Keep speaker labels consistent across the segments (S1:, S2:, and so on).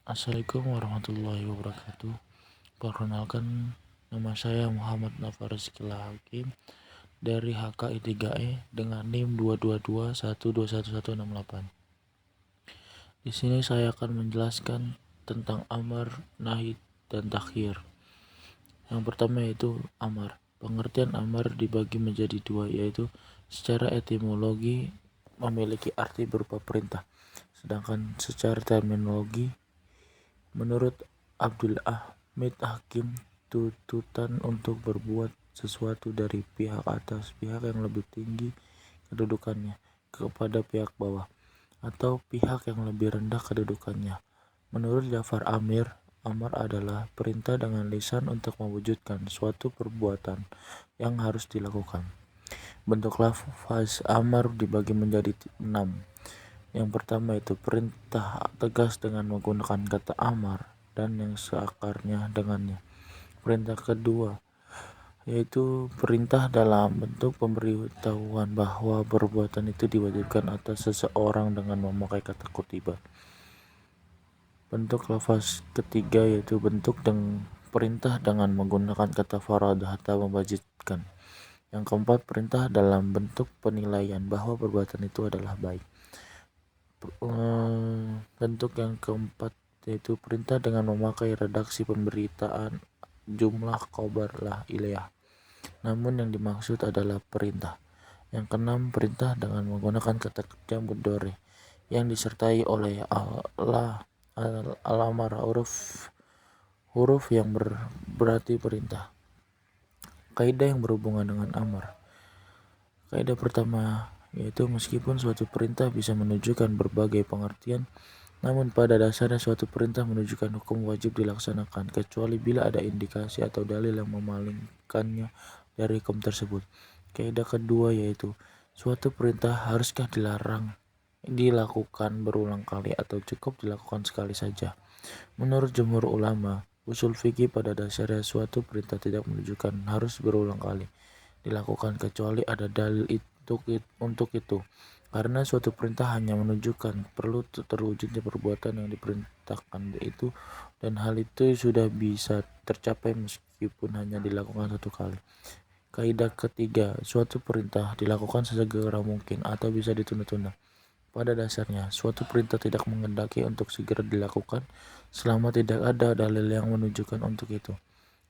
S1: Assalamualaikum warahmatullahi wabarakatuh. Perkenalkan, nama saya Muhammad Nafar Rizkyl Hakim dari HKI3E dengan NIM 222121168. Di sini saya akan menjelaskan tentang amar, nahi, dan takhir. Yang pertama yaitu amar. Pengertian amar dibagi menjadi dua, yaitu secara etimologi memiliki arti berupa perintah, sedangkan secara terminologi menurut Abdul Hamid Hakim, tuntutan untuk berbuat sesuatu dari pihak atas, pihak yang lebih tinggi kedudukannya, kepada pihak bawah, atau pihak yang lebih rendah kedudukannya. Menurut Jafar Amir, amar adalah perintah dengan lisan untuk mewujudkan suatu perbuatan yang harus dilakukan. Bentuk lafaz amar dibagi menjadi 6. Yang pertama itu perintah tegas dengan menggunakan kata amar dan yang seakarnya dengannya. Perintah kedua yaitu perintah dalam bentuk pemberitahuan bahwa perbuatan itu diwajibkan atas seseorang dengan memakai kata kutiba. Bentuk lafaz ketiga yaitu bentuk perintah dengan menggunakan kata faradah atau mewajibkan. Yang keempat, perintah dalam bentuk penilaian bahwa perbuatan itu adalah baik. Bentuk yang keempat yaitu perintah dengan memakai redaksi pemberitaan jumlah khobar la ilaiah, namun yang dimaksud adalah perintah. Yang keenam, perintah dengan menggunakan kata kerja mudhari yang disertai oleh al-amar huruf yang berarti perintah. Kaidah yang berhubungan dengan amar. Kaidah pertama yaitu meskipun suatu perintah bisa menunjukkan berbagai pengertian, namun pada dasarnya suatu perintah menunjukkan hukum wajib dilaksanakan kecuali bila ada indikasi atau dalil yang memalingkannya dari hukum tersebut. Kaidah kedua yaitu suatu perintah haruskah dilakukan berulang kali atau cukup dilakukan sekali saja. Menurut jumhur ulama usul fikih, pada dasarnya suatu perintah tidak menunjukkan harus berulang kali dilakukan kecuali ada dalil untuk itu, karena suatu perintah hanya menunjukkan perlu terwujudnya perbuatan yang diperintahkan itu, dan hal itu sudah bisa tercapai meskipun hanya dilakukan satu kali. Kaidah ketiga, suatu perintah dilakukan sesegera mungkin atau bisa ditunda-tunda. Pada dasarnya suatu perintah tidak menghendaki untuk segera dilakukan selama tidak ada dalil yang menunjukkan untuk itu.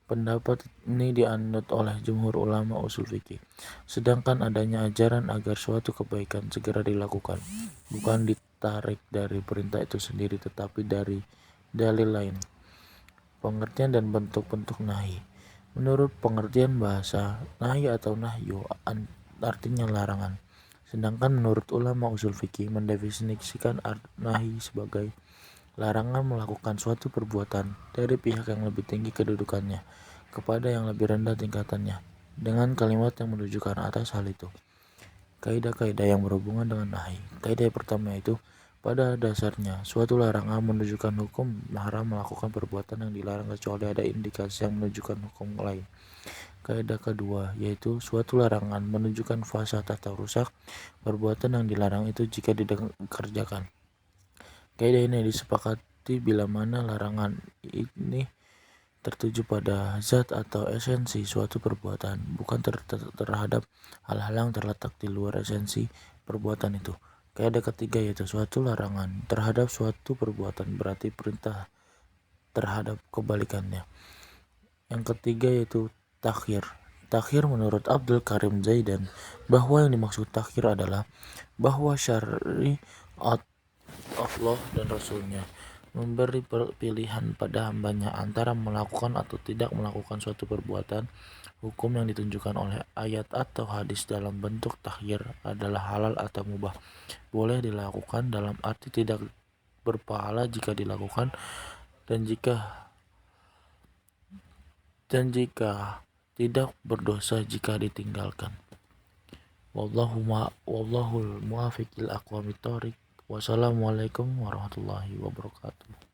S1: Pendapat ini dianut oleh jumhur ulama usul fikih. Sedangkan adanya ajaran agar suatu kebaikan segera dilakukan bukan ditarik dari perintah itu sendiri, tetapi dari dalil lain. Pengertian dan bentuk-bentuk nahi. Menurut pengertian bahasa, nahi atau nahyu artinya larangan. Sedangkan menurut ulama usul fikih mendefinisikan nahi sebagai larangan melakukan suatu perbuatan dari pihak yang lebih tinggi kedudukannya kepada yang lebih rendah tingkatannya dengan kalimat yang menunjukkan atas hal itu. Kaidah-kaidah yang berhubungan dengan nahi. Kaidah pertama itu pada dasarnya suatu larangan menunjukkan hukum haram melakukan perbuatan yang dilarang kecuali ada indikasi yang menunjukkan hukum lain. Kaidah kedua yaitu suatu larangan menunjukkan fasad atau rusak perbuatan yang dilarang itu jika dikerjakan. Kaidah ini disepakati bila mana larangan ini tertuju pada zat atau esensi suatu perbuatan, bukan terhadap hal-hal yang terletak di luar esensi perbuatan itu. Kaidah ketiga yaitu suatu larangan terhadap suatu perbuatan berarti perintah terhadap kebalikannya. Yang ketiga yaitu takhir. Takhir menurut Abdul Karim Zaidan bahwa yang dimaksud takhir adalah bahwa syariat Allah dan Rasulnya memberi pilihan pada hambanya antara melakukan atau tidak melakukan suatu perbuatan. Hukum yang ditunjukkan oleh ayat atau hadis dalam bentuk takhir adalah halal atau mubah, boleh dilakukan dalam arti tidak berpahala jika dilakukan dan jika tidak berdosa jika ditinggalkan. Wallahul muwaffiq ila aqwamit thoriq. Wassalamualaikum warahmatullahi wabarakatuh.